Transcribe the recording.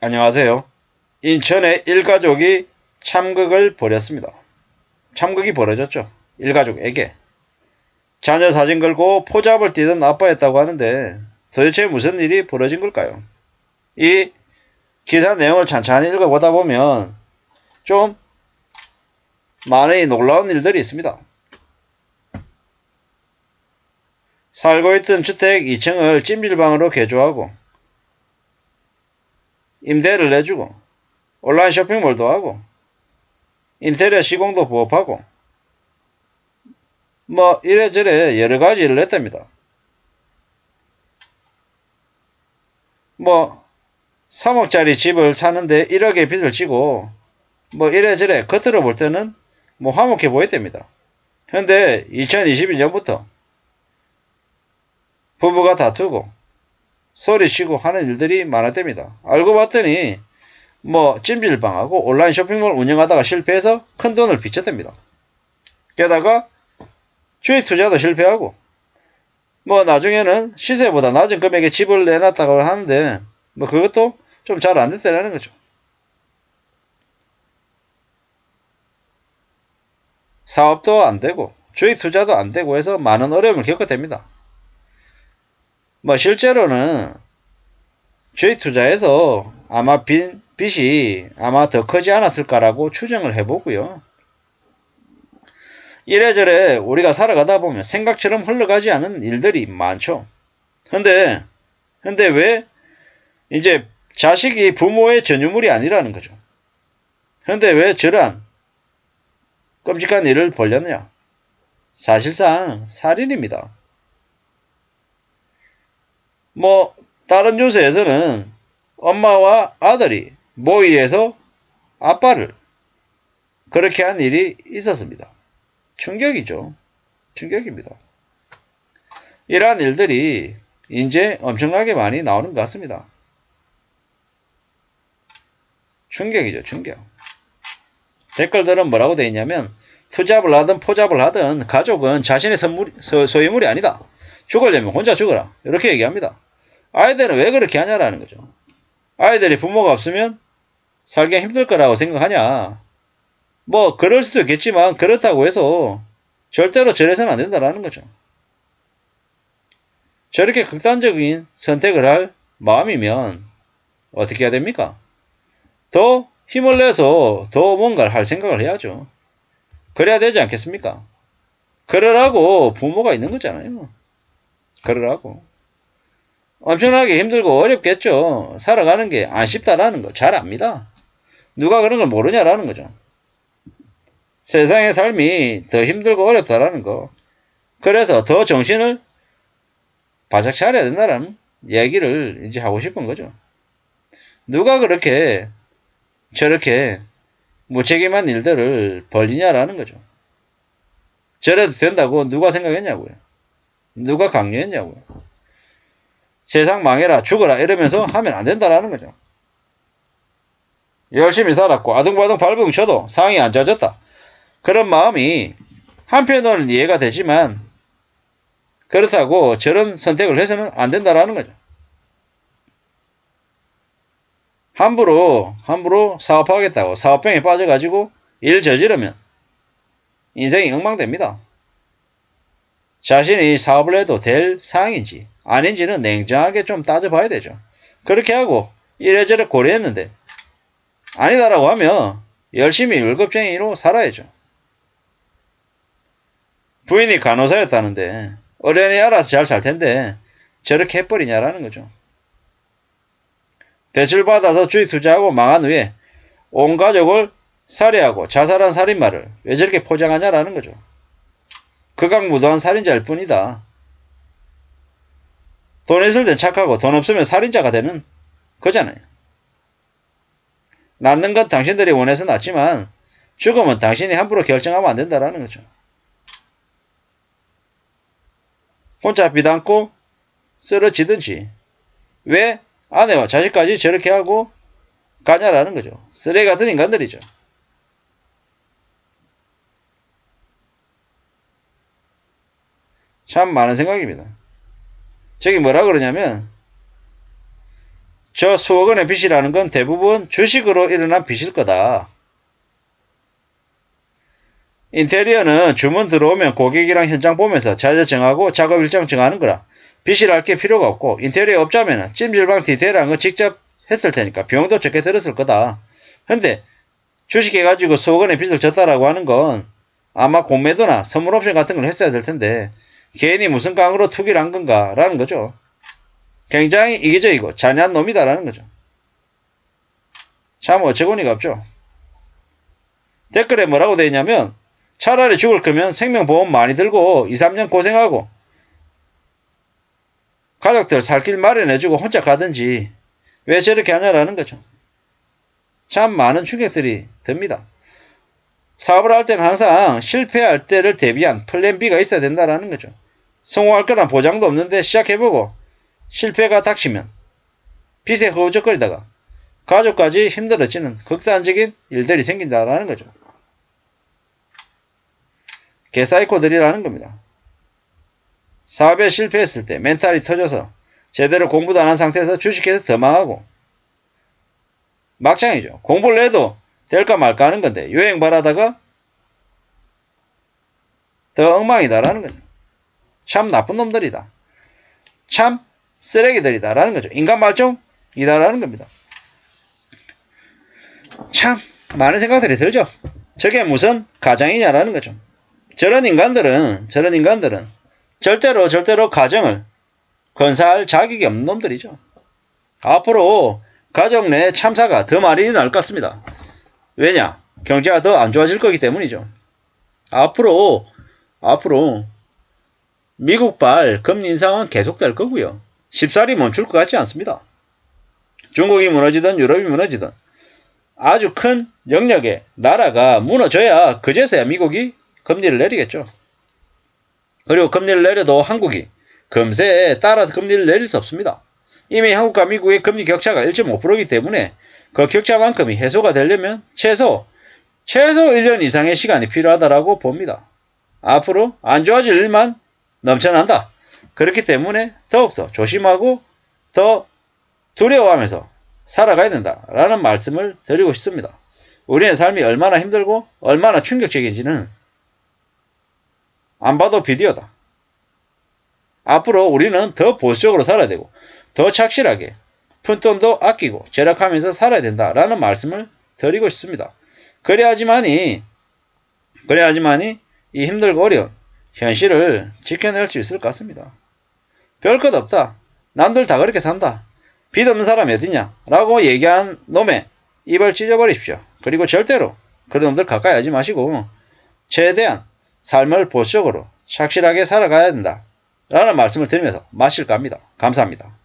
안녕하세요. 인천의 일가족이 참극을 벌였습니다. 참극이 벌어졌죠. 일가족에게. 자녀 사진 걸고 포잡을 뛰던 아빠였다고 하는데 도대체 무슨 일이 벌어진 걸까요? 이 기사 내용을 찬찬히 읽어보다 보면 좀 많이 놀라운 일들이 있습니다. 살고 있던 주택 2층을 찜질방으로 개조하고 임대를 내주고 온라인 쇼핑몰도 하고 인테리어 시공도 부업하고 뭐 이래저래 여러가지 일을 했답니다. 뭐 3억짜리 집을 사는데 1억의 빚을 지고 뭐 이래저래 겉으로 볼 때는 뭐 화목해 보였답니다. 현재 2021년부터 부부가 다투고 소리치고 하는 일들이 많았답니다. 알고 봤더니 뭐 찜질방하고 온라인 쇼핑몰 운영하다가 실패해서 큰 돈을 빚졌답니다. 게다가 주식 투자도 실패하고 뭐 나중에는 시세보다 낮은 금액에 집을 내놨다고 하는데 뭐 그것도 좀 잘 안 됐다는 거죠. 사업도 안 되고 주식 투자도 안 되고 해서 많은 어려움을 겪어댑니다. 뭐 실제로는 주식 투자에서 아마 빚이 아마 더 크지 않았을까라고 추정을 해보고요. 이래저래 우리가 살아가다 보면 생각처럼 흘러가지 않은 일들이 많죠. 근데 왜 이제 자식이 부모의 전유물이 아니라는 거죠. 근데 왜 저러한 끔찍한 일을 벌였느냐? 사실상 살인입니다. 뭐 다른 뉴스에서는 엄마와 아들이 모의해서 아빠를 그렇게 한 일이 있었습니다. 충격이죠. 충격입니다. 이러한 일들이 이제 엄청나게 많이 나오는 것 같습니다. 충격이죠. 충격. 댓글들은 뭐라고 되어 있냐면 투잡을 하든 포잡을 하든 가족은 자신의 소유물이 아니다. 죽으려면 혼자 죽어라. 이렇게 얘기합니다. 아이들은 왜 그렇게 하냐라는 거죠. 아이들이 부모가 없으면 살기 힘들 거라고 생각하냐. 뭐 그럴 수도 있겠지만 그렇다고 해서 절대로 저래서는 안 된다라는 거죠. 저렇게 극단적인 선택을 할 마음이면 어떻게 해야 됩니까? 더 힘을 내서 더 뭔가를 할 생각을 해야죠. 그래야 되지 않겠습니까? 그러라고 부모가 있는 거잖아요. 그러라고. 엄청나게 힘들고 어렵겠죠. 살아가는 게 안 쉽다라는 거 잘 압니다. 누가 그런 걸 모르냐라는 거죠. 세상의 삶이 더 힘들고 어렵다라는 거. 그래서 더 정신을 바짝 차려야 된다라는 얘기를 이제 하고 싶은 거죠. 누가 그렇게 저렇게 무책임한 일들을 벌리냐라는 거죠. 저래도 된다고 누가 생각했냐고요. 누가 강요했냐고요. 세상 망해라 죽어라 이러면서 하면 안 된다라는 거죠. 열심히 살았고 아둥바둥 발버둥 쳐도 상황이 안 좋아졌다. 그런 마음이 한편으로는 이해가 되지만 그렇다고 저런 선택을 해서는 안 된다라는 거죠. 함부로 사업하겠다고 사업병에 빠져가지고 일 저지르면 인생이 엉망됩니다. 자신이 사업을 해도 될 상황인지 아닌지는 냉정하게 좀 따져봐야 되죠. 그렇게 하고 이래저래 고려했는데 아니다라고 하면 열심히 월급쟁이로 살아야죠. 부인이 간호사였다는데 어련히 알아서 잘 살 텐데 저렇게 해버리냐라는 거죠. 대출받아서 주식 투자하고 망한 후에 온 가족을 살해하고 자살한 살인마를 왜 저렇게 포장하냐라는 거죠. 극악무도한 살인자일 뿐이다. 돈 있을 땐 착하고 돈 없으면 살인자가 되는 거잖아요. 낳는 건 당신들이 원해서 낳지만 죽음은 당신이 함부로 결정하면 안 된다라는 거죠. 혼자 비담고 쓰러지든지 왜 아내와 자식까지 저렇게 하고 가냐라는 거죠. 쓰레기 같은 인간들이죠. 참 많은 생각입니다. 저기 뭐라 그러냐면 저 수억 원의 빚이라는 건 대부분 주식으로 일어난 빚일 거다. 인테리어는 주문 들어오면 고객이랑 현장 보면서 자재 정하고 작업 일정 정하는 거라 빚이랄 게 필요가 없고 인테리어 업자면은 찜질방 디테일한 거 직접 했을 테니까 비용도 적게 들었을 거다. 근데 주식해가지고 수억 원의 빚을 졌다라고 하는 건 아마 공매도나 선물 옵션 같은 걸 했어야 될 텐데 괜히 무슨 깡으로 투기를 한 건가라는 거죠. 굉장히 이기적이고 잔인한 놈이다라는 거죠. 참 어처구니가 없죠. 댓글에 뭐라고 되어 있냐면 차라리 죽을 거면 생명보험 많이 들고 2, 3년 고생하고 가족들 살 길 마련해주고 혼자 가든지 왜 저렇게 하냐라는 거죠. 참 많은 충격들이 듭니다. 사업을 할 때는 항상 실패할 때를 대비한 플랜 B가 있어야 된다는 거죠. 성공할 거란 보장도 없는데 시작해보고 실패가 닥치면 빚에 허우적거리다가 가족까지 힘들어지는 극단적인 일들이 생긴다는 거죠. 개사이코들이라는 겁니다. 사업에 실패했을 때 멘탈이 터져서 제대로 공부도 안 한 상태에서 주식해서 더 망하고 막장이죠. 공부를 해도 될까 말까 하는 건데 요행 바라다가 더 엉망이다라는 거죠. 참 나쁜 놈들이다. 참 쓰레기들이다라는 거죠. 인간 말종이다라는 겁니다. 참 많은 생각들이 들죠. 저게 무슨 가정이냐라는 거죠. 저런 인간들은 절대로 가정을 건사할 자격이 없는 놈들이죠. 앞으로 가정 내 참사가 더 많이 날 것 같습니다. 왜냐? 경제가 더 안 좋아질 거기 때문이죠. 앞으로 미국발 금리 인상은 계속될 거고요. 쉽사리 멈출 것 같지 않습니다. 중국이 무너지든 유럽이 무너지든 아주 큰 영역의 나라가 무너져야 그제서야 미국이 금리를 내리겠죠. 그리고 금리를 내려도 한국이 금세에 따라서 금리를 내릴 수 없습니다. 이미 한국과 미국의 금리 격차가 1.5%이기 때문에 그 격차만큼이 해소가 되려면 최소 1년 이상의 시간이 필요하다고 봅니다. 앞으로 안 좋아질 일만 넘쳐난다. 그렇기 때문에 더욱더 조심하고 더 두려워하면서 살아가야 된다라는 말씀을 드리고 싶습니다. 우리의 삶이 얼마나 힘들고 얼마나 충격적인지는 안 봐도 비디오다. 앞으로 우리는 더 보수적으로 살아야 되고 더 착실하게 푼돈도 아끼고 절약하면서 살아야 된다라는 말씀을 드리고 싶습니다. 그래야지만이 이 힘들고 어려운 현실을 지켜낼 수 있을 것 같습니다. 별것 없다. 남들 다 그렇게 산다. 빚 없는 사람이 어디냐? 라고 얘기한 놈의 입을 찢어버리십시오. 그리고 절대로 그런 놈들 가까이 하지 마시고 최대한 삶을 보수적으로 착실하게 살아가야 된다. 라는 말씀을 드리면서 마실까 합니다. 감사합니다.